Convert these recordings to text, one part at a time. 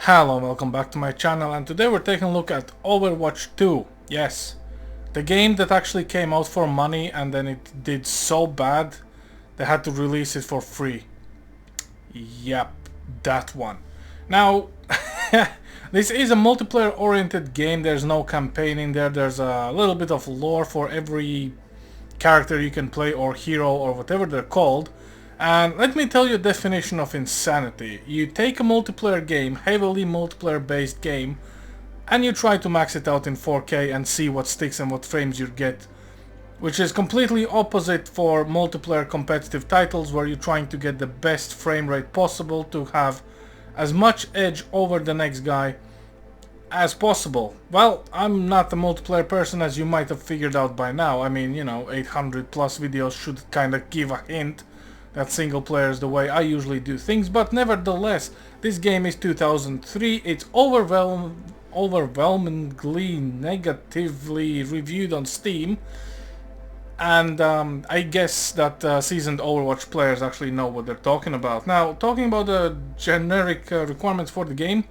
Hello, welcome back to my channel, and today we're taking a look at Overwatch 2. Yes, the game that actually came out for money and then it did so bad they had to release it for free. Yep, that one. Now, this is a multiplayer oriented game. There's no campaign in there. There's a little bit of lore for every character you can play, or hero, or whatever they're called. And let me tell you a definition of insanity. You take a multiplayer game, heavily multiplayer based game, and you try to max it out in 4K and see what sticks and what frames you get. Which is completely opposite for multiplayer competitive titles, where you're trying to get the best frame rate possible to have as much edge over the next guy as possible. Well, I'm not a multiplayer person, as you might have figured out by now. I mean, you know, 800 plus videos should kind of give a hint that single player is the way I usually do things, but nevertheless, this game is 2003. It's overwhelmingly negatively reviewed on Steam, and I guess that seasoned Overwatch players actually know what they're talking about. Now, talking about the generic requirements for the game,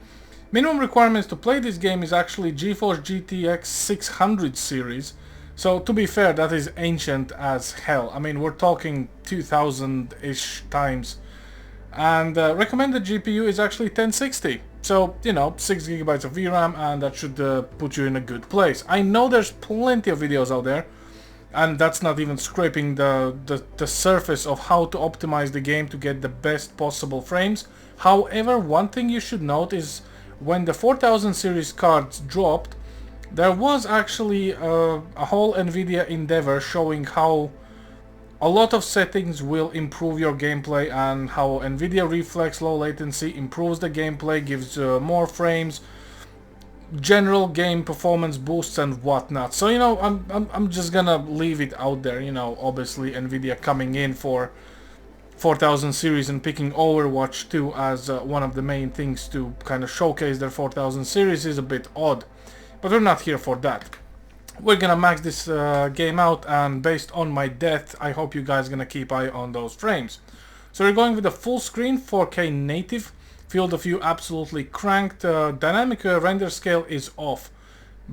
minimum requirements to play this game is actually GeForce GTX 600 series. So to be fair, that is ancient as hell. I mean, we're talking 2000-ish times. And recommended GPU is actually 1060. So, you know, 6 gigabytes of VRAM, and that should put you in a good place. I know there's plenty of videos out there, and that's not even scraping the surface of how to optimize the game to get the best possible frames. However, one thing you should note is when the 4000 series cards dropped, there was actually a whole NVIDIA endeavor showing how a lot of settings will improve your gameplay, and how NVIDIA Reflex low latency improves the gameplay, gives more frames, general game performance boosts and whatnot. So, you know, I'm just gonna leave it out there. You know, obviously NVIDIA coming in for 4000 series and picking Overwatch 2 as one of the main things to kind of showcase their 4000 series is a bit odd. But we're not here for that. We're gonna max this game out, and based on my death, I hope you guys gonna keep eye on those frames. So we're going with a full screen 4K native, field of view absolutely cranked, dynamic render scale is off,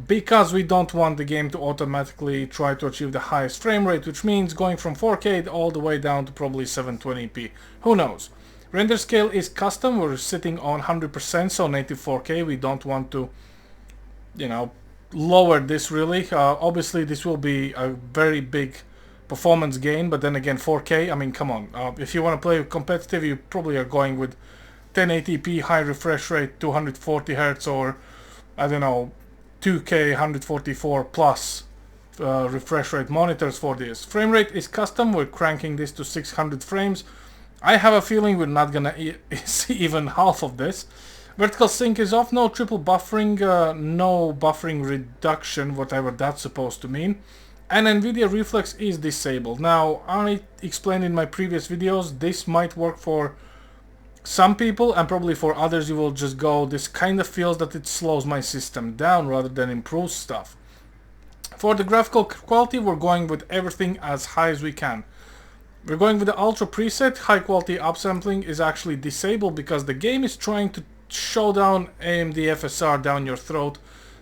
because we don't want the game to automatically try to achieve the highest frame rate, which means going from 4K all the way down to probably 720p. Who knows? Render scale is custom, we're sitting on 100%, so native 4K, we don't want to, you know, lower this really. Obviously this will be a very big performance gain, but then again 4K, I mean, come on. If you want to play competitive, you probably are going with 1080p high refresh rate, 240 Hz, or I don't know, 2K 144 plus refresh rate monitors for this. Frame rate is custom, we're cranking this to 600 frames. I have a feeling we're not gonna see even half of this. Vertical sync is off, no triple buffering, no buffering reduction, whatever that's supposed to mean. And NVIDIA Reflex is disabled. Now, I explained in my previous videos, this might work for some people, and probably for others you will just go, this kind of feels that it slows my system down rather than improves stuff. For the graphical quality, we're going with everything as high as we can. We're going with the Ultra preset. High quality upsampling is actually disabled because the game is trying to show down AMD FSR down your throat,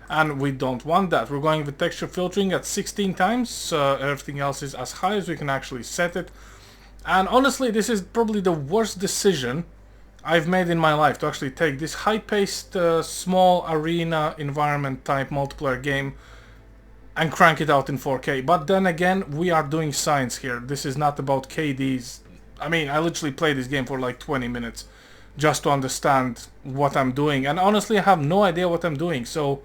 and we don't want that. We're going with texture filtering at 16 times. Everything else is as high as we can actually set it. And honestly, this is probably the worst decision I've made in my life, to actually take this high-paced, small arena environment type multiplayer game and crank it out in 4K. But then again, we are doing science here. This is not about KDs. I mean, I literally played this game for like 20 minutes just to understand what I'm doing, and honestly I have no idea what I'm doing, so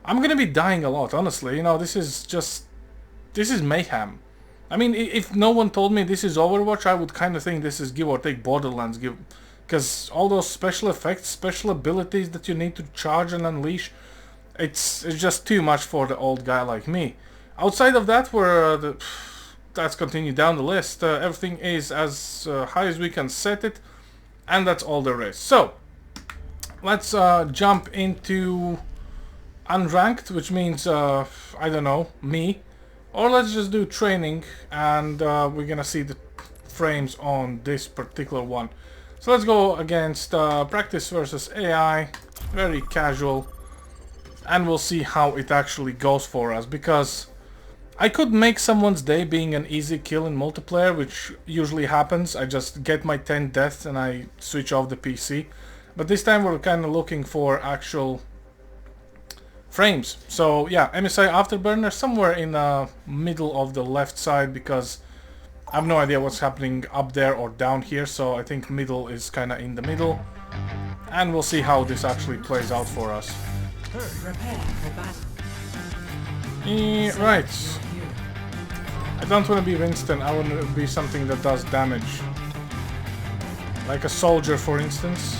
I'm gonna be dying a lot, honestly. You know, this is mayhem. I mean, if no one told me this is Overwatch, I would kind of think this is give or take Borderlands, because all those special effects, special abilities that you need to charge and unleash, it's just too much for the old guy like me. Outside of that, let's continue down the list. Everything is as high as we can set it, and that's all there is. So let's jump into unranked, which means I don't know, me, or let's just do training, and we're gonna see the frames on this particular one. So let's go against practice versus AI. very casual, and we'll see how it actually goes for us, because I could make someone's day being an easy kill in multiplayer, which usually happens. I just get my 10 deaths and I switch off the PC. But this time we're kind of looking for actual frames. So yeah, MSI Afterburner somewhere in the middle of the left side, because I have no idea what's happening up there or down here, so I think middle is kind of in the middle. And we'll see how this actually plays out for us. Right. I don't want to be Winston, I want to be something that does damage. Like a soldier, for instance.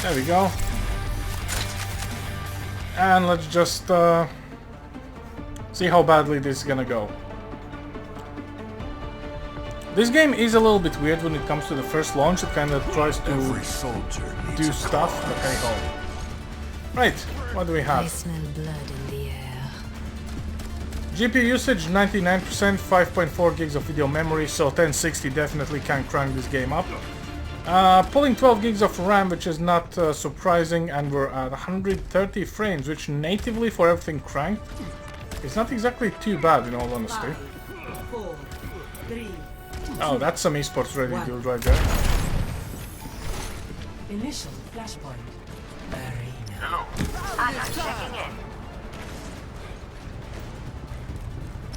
There we go. And let's just see how badly this is gonna go. This game is a little bit weird when it comes to the first launch. It kind of tries to do stuff, but hey ho. Right, what do we have? I smell blood in the air. GPU usage 99%, 5.4 gigs of video memory, so 1060 definitely can crank this game up. Pulling 12 gigs of RAM, which is not surprising, and we're at 130 frames, which natively for everything cranked is not exactly too bad, in all honesty. 5, 4, 3. Oh, that's some esports ready build right there. Initial flashpoint. Arena. Hello. I'm checking in.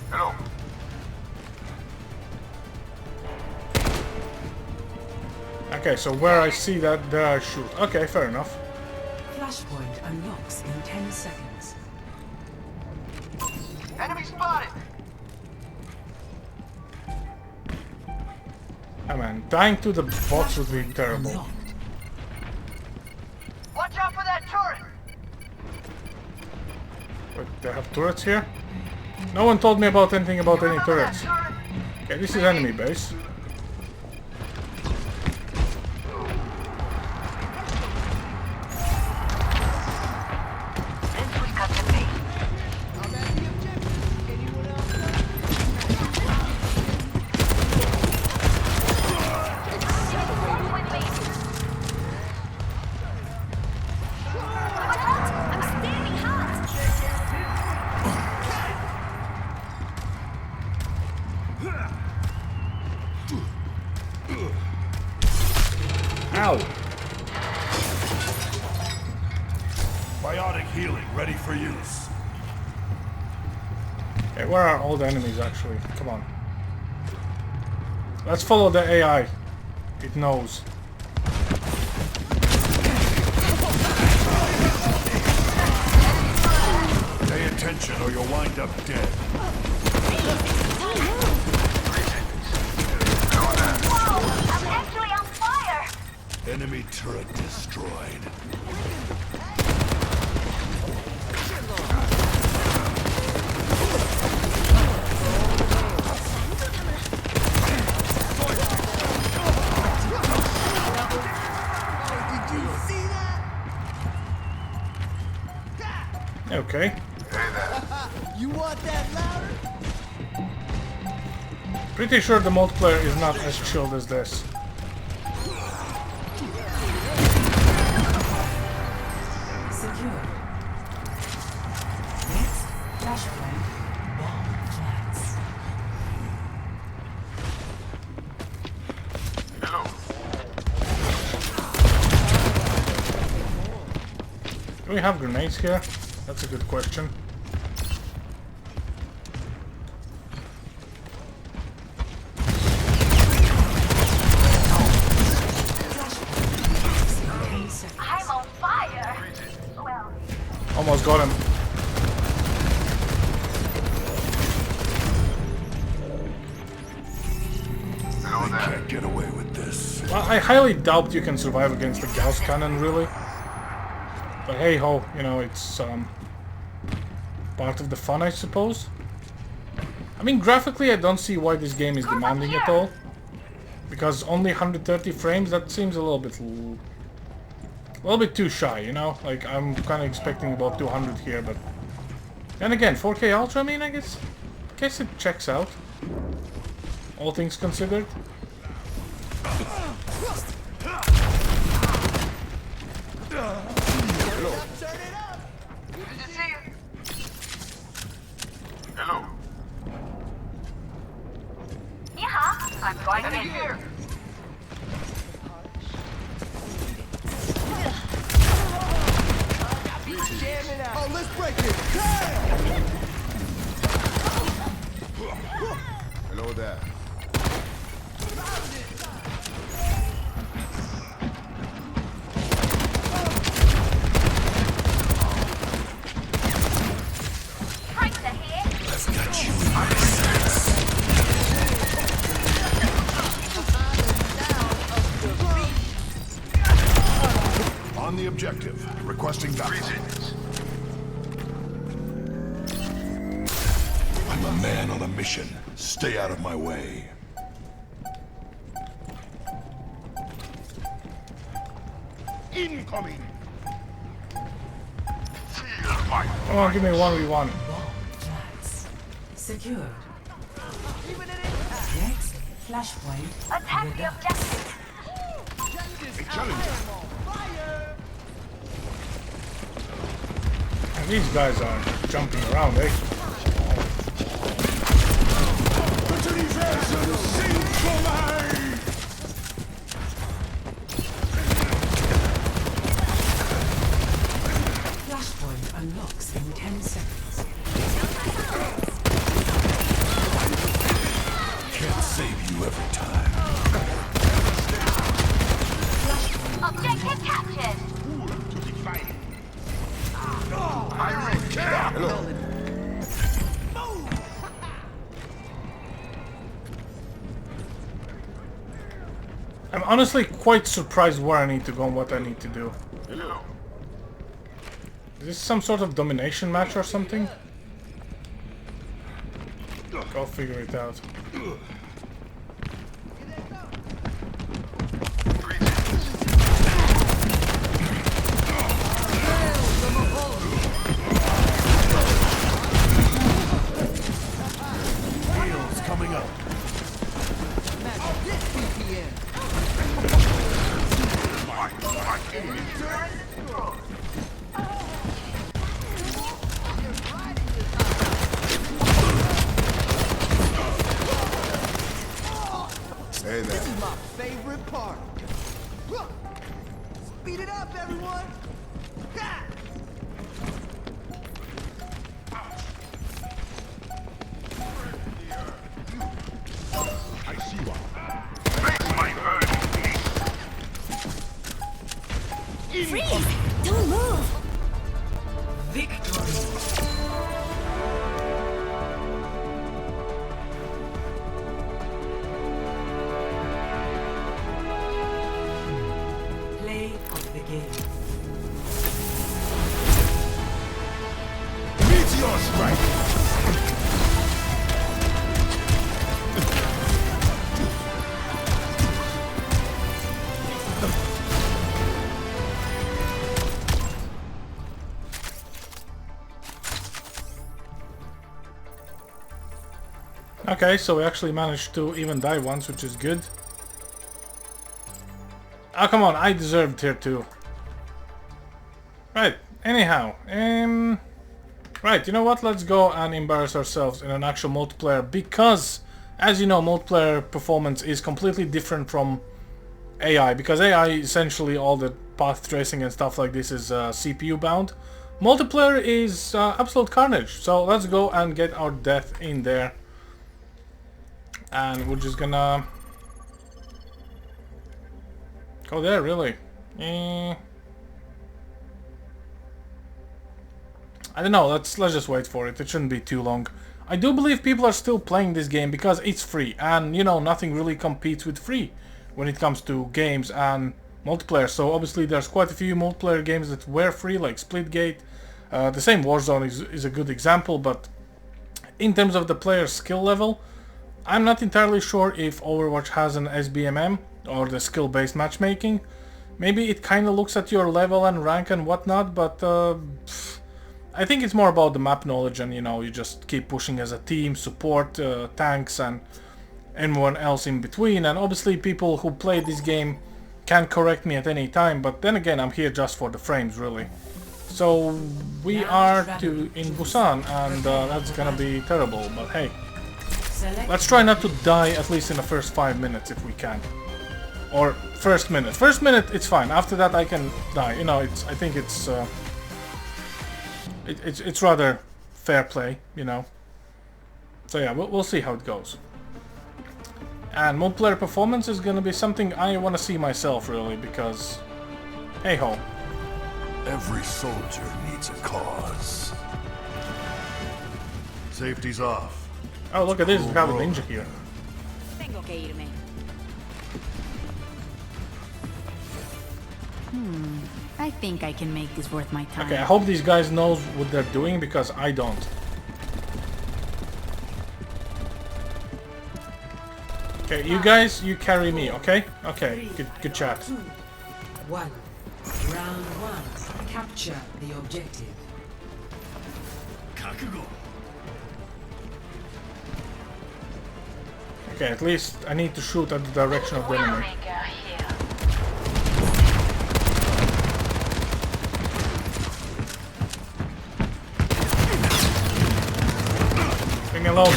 Hello. Okay, so where I see that, there I shoot. Okay, fair enough. Flashpoint unlocks in 10 seconds. Enemy spotted. Oh man, dying to the bots would be terrible. Unlocked. Watch out for that turret. Wait, they have turrets here? No one told me about anything about any turrets. Okay, this is enemy base. Ow! Biotic healing ready for use. Okay, where are all the enemies actually? Come on. Let's follow the AI. It knows. Pay attention or you'll wind up dead. I'm actually on fire. Enemy turret destroyed. Okay. You want that louder? Pretty sure the multiplayer is not as chilled as this. Secure. Next flashpoint. Bomb flats. Hello. Do we have grenades here? That's a good question. I'm on fire. Well, Almost got him. They can't get away with this. Well, I highly doubt you can survive against the Gauss cannon, really. But hey ho, you know, it's part of the fun, I suppose. I mean, graphically, I don't see why this game is demanding at all. Because only 130 frames, that seems a little bit too shy, you know? Like, I'm kind of expecting about 200 here, but... Then again, 4K Ultra, I mean, I guess it checks out. All things considered. Turn it up. Good to see you. Hello. Yeah, I'm going in here. Jamming out. Oh, let's break it. Damn! Hello there. Tracer here. I've got you in my sights. On the objective, requesting backup. I'm a man on a mission. Stay out of my way. Incoming. Come on, give me 1v1. Bomb plants. Secured. Next, flashpoint. Attack the objective. And these guys are jumping around, eh? Flashpoint unlocks in 10 seconds. Can't save you every time. Objective captured. I'm honestly quite surprised where I need to go and what I need to do. Is this some sort of domination match or something? Go figure it out. Heals coming up. Hey there. This is my favorite part. Speed it up, everyone. Ha! I see one. Freeze! Don't move! Victory. Play of the game. Meteor strike. Okay, so we actually managed to even die once, which is good. Oh, come on, I deserved here too. Right, anyhow, right, you know what, let's go and embarrass ourselves in an actual multiplayer, because, as you know, multiplayer performance is completely different from AI, because AI, essentially all the path tracing and stuff like this is CPU bound. Multiplayer is absolute carnage, so let's go and get our death in there. And we're just gonna go there, really. I don't know, let's just wait for it. It shouldn't be too long. I do believe people are still playing this game because it's free, and you know, nothing really competes with free when it comes to games and multiplayer. So obviously there's quite a few multiplayer games that were free, like Splitgate. The same Warzone is a good example, but in terms of the player skill level, I'm not entirely sure if Overwatch has an SBMM or the skill-based matchmaking. Maybe it kind of looks at your level and rank and whatnot, but I think it's more about the map knowledge, and you know, you just keep pushing as a team, support, tanks, and anyone else in between. And obviously people who play this game can correct me at any time, but then again, I'm here just for the frames, really. So we are in Busan, and that's gonna be terrible, but hey. Select Let's try not to die at least in the first 5 minutes if we can. Or first minute. First minute it's fine. After that I can die. You know, I think it's rather fair play, you know. So yeah, we'll see how it goes. And multiplayer performance is gonna be something I wanna see myself really, because hey ho. Every soldier needs a cause. Safety's off. Oh, look at this, we have a ninja here. Tengo que irme. I think I can make this worth my time. Okay, I hope these guys knows what they're doing, because I don't. Okay, you guys, you carry me, okay? Okay, good chat. 1. Round 1. Capture the objective. Okay, at least I need to shoot at the direction of the enemy. Widowmaker here. Leave me alone.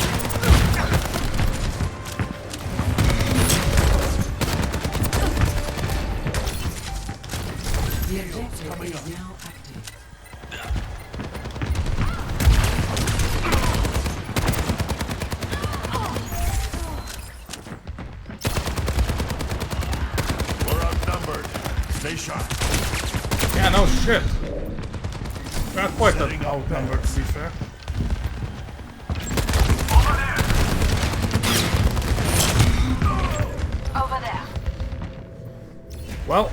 The objective is now active. We're outnumbered. Stay sharp. Yeah, no shit. We're quite outnumbered, to be fair. Over there. Well,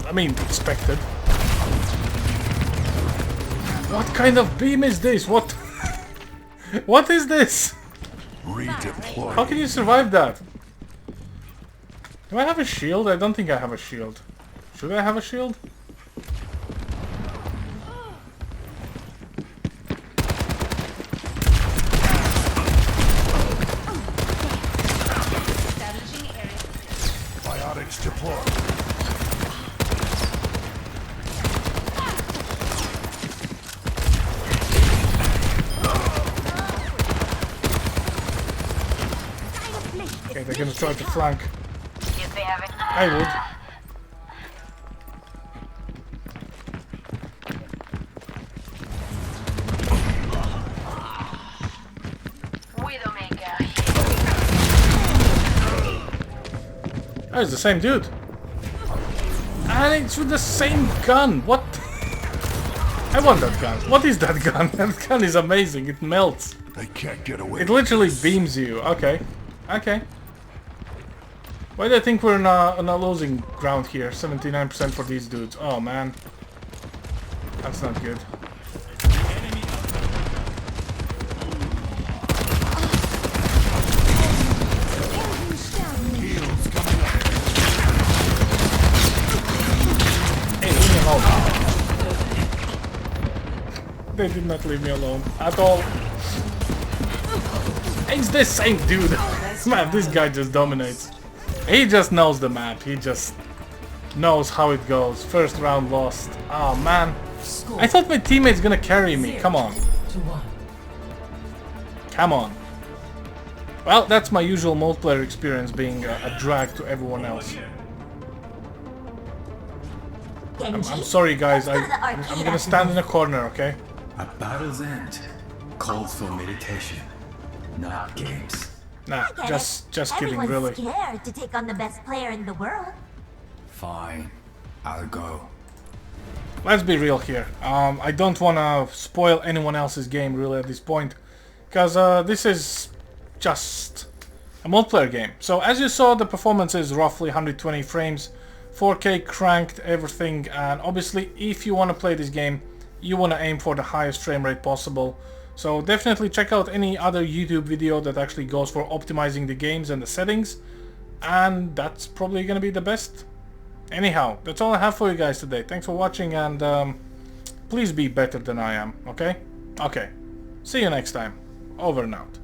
I mean, expected. What kind of beam is this? What? What is this? Redeploy. How can you survive that? Do I have a shield? I don't think I have a shield. Should I have a shield? Biotics deployed. Okay, they're gonna try to flank. You think of it? I would. Widowmaker here. Oh, it's the same dude. And it's with the same gun. What? I want that gun. What is that gun? That gun is amazing. It melts. They can't get away. It literally beams you. Okay. Okay. Why do I think we're on a losing ground here? 79% for these dudes. Oh man. That's not good. Heels coming up. Hey, leave me alone. They did not leave me alone at all. It's the same dude. Man, this guy just dominates. He just knows the map. He just knows how it goes. First round lost. Oh man. I thought my teammate's gonna carry me. Come on. 2-1. Come on. Well, that's my usual multiplayer experience, being a drag to everyone else. I'm sorry guys, I'm gonna stand in a corner, okay? A battle's end calls for meditation, not games. Nah, just kidding, Everyone's really. scared to take on the best player in the world. Fine, I'll go. Let's be real here. I don't wanna spoil anyone else's game really at this point, because this is just a multiplayer game. So as you saw, the performance is roughly 120 frames, 4K cranked, everything, and obviously if you want to play this game, you want to aim for the highest frame rate possible. So definitely check out any other YouTube video that actually goes for optimizing the games and the settings, and that's probably gonna be the best. Anyhow, that's all I have for you guys today. Thanks for watching, and please be better than I am, okay? Okay, see you next time. Over and out.